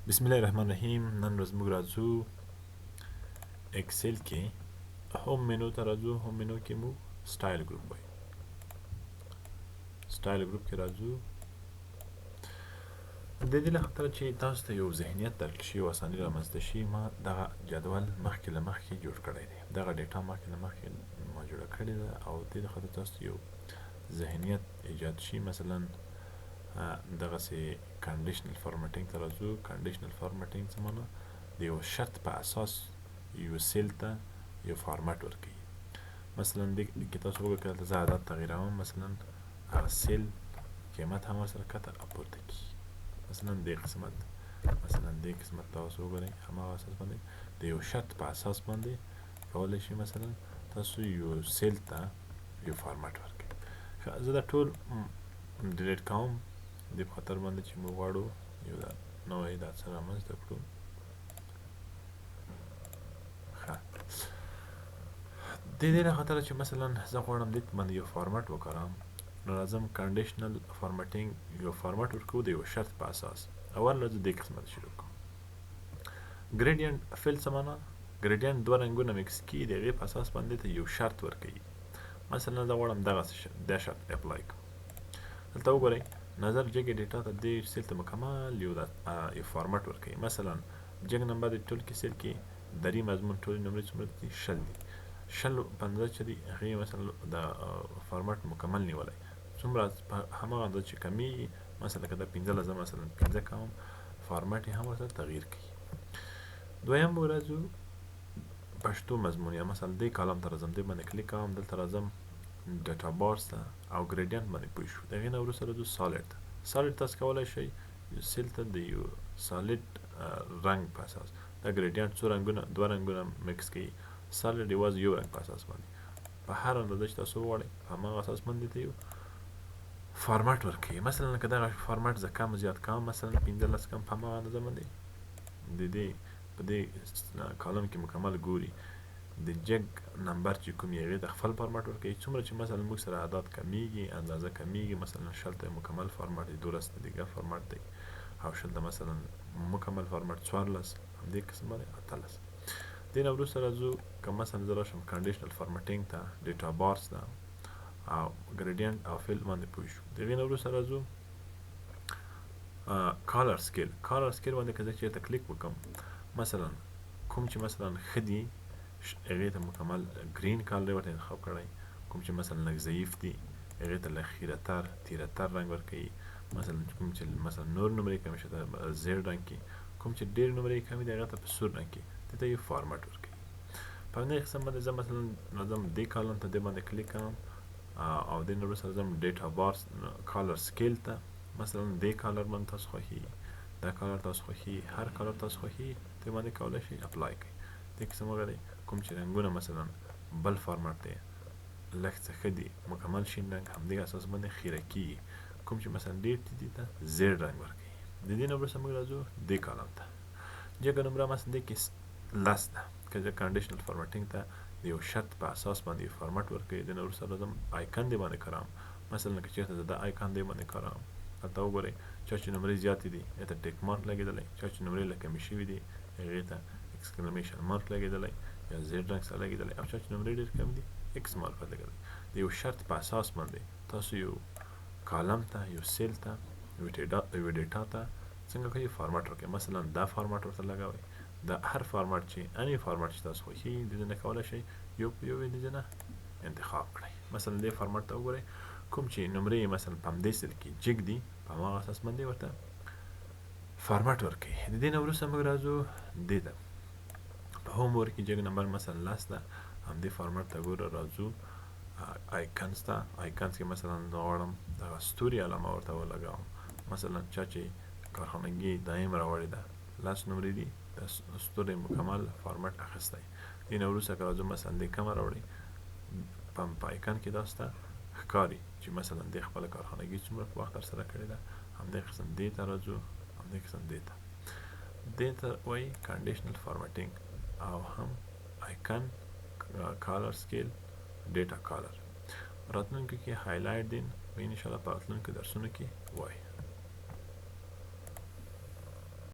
بسم الله الرحمن الرحیم. نن ورځ موږ راځو اکسل کې هوم منو ته راځو. هوم منو کې موږ سټایل ګروپ وایي. سټایل ګروپ کې راځو. د دې لپاره چې تاسو ته یو ذهنیت درکړل شي او اساني رامنځته شي، ما دغه جدول مخکې له مخکې جوړ کړی دی. دغه ډیټا مخکې له مخکې ما جوړه کړې ده او د دې لپاره تاسو ته یو ذهنیت ایجاد شي. مثلا دغسې کنډیشنل فارمټینګ ته راځو. کنډیشنل فارمټینګ څه معنی؟ د یو شرط په اساس یو سیل ته یو فارمټ ورکوي. مثلا دې کې تاسو وګورئ که زه عدد تغییروم، مثلا هغه سیل قیمت هم ورسره کښته او پورته کېږي. مثلا دې قسمت تاسو وګورئ، هماغه اساس باندې د یو شرط په اساس باندې کولی شي مثلا تاسو یو سیل ته یو فارمټ ورکوي. زه دا ټول ډیلیټ کوم دې په خاطر باندې چې موږ غواړو یو نوی دا څه رامنځته کړو. د دې له خاطره چې مثلا زه غواړم دې باندې یو فارمټ وکاروم، نو راځم کنډیشنل فارمټینګ یو فارمټ ورکوو د یو شرط په اساس. اول راځو دې قسمت شروع کوم. ګریډینټ فیل څه معنی؟ ګریډینټ دوه رنګونه مکس کړي، د هغې په اساس باندې ته یو شرط ورکوي. مثلا زه غواړم دا شرط اپلای کړم. دلته وګورئ نظر جګې ډیټا ته دې سیل ته مکمل یو فارمټ ورکوي. مثلا جګ نمبر د ټول کې سیل کې دري مضمون ټولې نمرې څومره دي؟ 10 دي. 15 چې دي هغې مثلا د فارمټ مکمل نیولی. څومره هماغه اندازه چې کمیږي، مثلا که دا 15 زه مثلا 15 کوم، فارمټ یې هم ورسره تغییر کوي. دویم به راځو پښتو مضمون، یا مثلا دې کالم ته راځم، دې باندې کلیک کوم، دلته راځم ډیټا بارس ته او ګریډینټ باندې پوه شو. د هغې نه وروسته راځو سالډ ته. سالډ تاسو کولی شئ یو سیل ته د یو سالډ رنګ په اساس، دا ګریډینټ څو رنګونه دوه رنګونه مکس کوي، سالډ یوازې یو رنګ په اساس باندې په هر اندازه چې تاسو وغواړئ په هماغه اساس باندې ته یو فارمټ ورکوي. مثلا که دغه فارمټ زه کم زیات کوم، مثلا 15 کوم، په هماغه اندازه باندې د دې په دې کالم کې مکمل ګوري د جګ نمبر چې کوم یې هغې ته خپل فارمټ ورکوي. څومره چې مثلا موږ سره اعداد کمیږي، اندازه کمیږي، مثلا 10 ته مکمل فارمټ دی، 12 ته دیګه فارمټ دی، او 10 ته مثلا مکمل فارمټ 14 همدې قسم باندې 18. دې نه وروسته راځو که مثلا زه راشم کنډیشنل فارمټینګ ته، ډیټا بارس ته او ګریډینټ او فیل باندې پوه شو. د هغې نه وروسته راځو کالر سکیل. کالر سکیل باندې که زه چېرته کلیک وکړم، مثلا کوم چې مثلا ښه دي هغې ته مکمل ګرین کالر ورته انتخاب کړی، کوم چې مثلا لږ ضعیف دي هغې ته لږ خیره تیره رنګ ورکوي. مثلا کوم چې مثلا نور نمرې کمې شي ته زیړ رنګ کې، کوم چې ډېر نمرې کمې دي هغې ته په سور رنګ کې، دې ته یو فارمټ ورکوي. په همدې قسم باندې زه مثلا راځم دې کالم ته، دې باندې کلیک کوم او دې نه وروسته راځم ډیټا بارس کالر سکیل ته. مثلا دې کالر باندې تاسو خوښېږي، دا کالر تاسو خوښېږي، هر کالر تاسو خوښېږي دې باندې کولی شئ اپلای کړئ. دې قسم وګورئ کوم چې رنګونه مثلا بل فارمټ دی لږ څه ښه دي، مکمل شین رنګ همدې اساس باندې خیره کېږي. کوم چې مثلا ډېر ټیټ دي ته زیړ رنګ ورکوي. د دې نه وروسته موږ راځو دې کالم ته. جګه نمره مثلا دې کې 10 ده. که زه کنډیشنل فارمټینګ ته د یو شرط په اساس باندې یو فارمټ ورکوي. د نه وروسته راځم آیکن دې باندې کاروم. مثلا که چېرته زه دا آیکن دې باندې کاروم، هلته وګورئ چا چې نمرې زیاتې دي هغې ته ټیک مارک لګېدلی، چا چې نمرې لږ کمې شوي دي هغې ته ایکسکلمیشن مارک لګېدلی یا زیړ رنګ سره لګېدلی، او چا چې نمرې ډېر کم دي ایکس مارک لګېدلی. د یو شرط په اساس باندې تاسو یو کالم ته، یو سیل ته، یو ډیټا ته څنګه کوئ فارمټ ورکوئ. مثلا دا فارمټ ورته لګوئ. دا هر فارمټ چې اني فارمټ چې تاسو خوښېږي د دې نه کولی شئ یو په یو یې د دې نه انتخاب کړئ. مثلا دې فارمټ ته وګورئ کوم چې نمرې مثلا په همدې سیل کې جګ دي په هماغه اساس باندې ورته فارمټ ورکوي. د دې نه وروسته موږ راځو دې ته. په هوم ورک کې جګ نمبر مثلا 10 ده، همدې فارمټ ته ګوره راځو آیکنز ته. آیکنز کې مثلا زه غواړم دغه ستوري علامه ورته ولګوم. مثلا چا چې کارخانګي دایم راوړې ده 10 نمرې دي، د ستوري مکمل فارمټ اخیستی. دې نه وروسته که راځو مثلا دې کمه راوړئ، په آیکن کې داسې ته ښکاري چې مثلا دې خپله کارخانګي څومره په وخت ترسره کړې ده. همدې قسم دې ته راځو، همدې قسم دې ته. دې ته وایي کنډیشنل فارمټینګ او هم آیکن، کالر سکیل، ډیټا کالر. راتلونکي کې هایلایټ دین و انشاءالله په راتلونکو درسونو کې وایي.